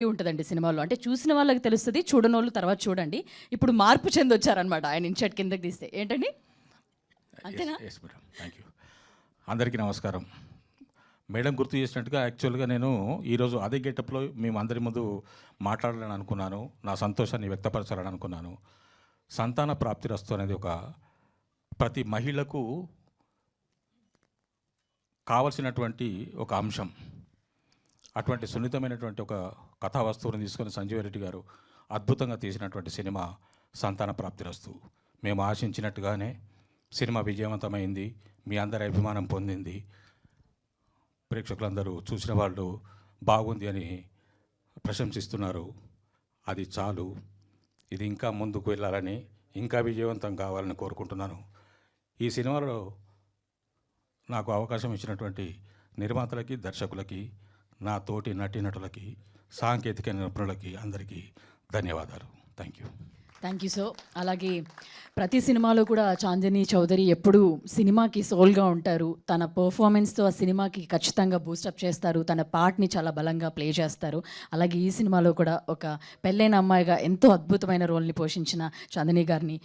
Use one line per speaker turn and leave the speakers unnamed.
ఉంటదండి సినిమాలో. అంటే చూసిన వాళ్ళకి తెలుస్తది. చూడనోళ్ళు తర్వాత చూడండి. ఇప్పుడు మార్పు చెందొచ్చారనమాట ఆయన ఇన్‌షర్ట్ కిందకి తీస్తే. ఏంటండి? అంతేనా?
Yes madam, thank you. అందరికీ నమస్కారం. మేడం గుర్తు చేసినట్టుగా యాక్చువల్గా నేను ఈరోజు అదే గెటప్లో మేము అందరి ముందు మాట్లాడాలని అనుకున్నాను. నా సంతోషాన్ని వ్యక్తపరచాలని అనుకున్నాను. సంతాన ప్రాప్తిరస్తు అనేది ఒక ప్రతి మహిళకు కావలసినటువంటి ఒక అంశం. అటువంటి సున్నితమైనటువంటి ఒక కథా వస్తువుని తీసుకొని సంజీవ్ రెడ్డి గారు అద్భుతంగా తీసినటువంటి సినిమా సంతాన ప్రాప్తిరస్తు. మేము ఆశించినట్టుగానే సినిమా విజయవంతమైంది. మీ అందరి అభిమానం పొందింది. ప్రేక్షకులందరూ చూసిన వాళ్ళు బాగుంది అని ప్రశంసిస్తున్నారు. అది చాలు. ఇది ఇంకా ముందుకు వెళ్ళాలని, ఇంకా విజయవంతం కావాలని కోరుకుంటున్నాను. ఈ సినిమాలో నాకు అవకాశం ఇచ్చినటువంటి నిర్మాతలకి, దర్శకులకి, నా తోటి నటీనటులకి, సాంకేతిక నిపుణులకి అందరికీ ధన్యవాదాలు. Thank you.
Thank you so. అలాగే ప్రతి సినిమాలో కూడా చాందిని చౌదరి ఎప్పుడూ సినిమాకి సోల్‌గా ఉంటారు. తన పెర్ఫార్మెన్స్‌తో ఆ సినిమాకి ఖచ్చితంగా బూస్టప్ చేస్తారు. తన పార్ట్‌ని చాలా బలంగా ప్లే చేస్తారు. అలాగే ఈ సినిమాలో కూడా ఒక పెళ్ళైన అమ్మాయిగా ఎంతో అద్భుతమైన రోల్‌ని పోషించిన చాందిని గారిని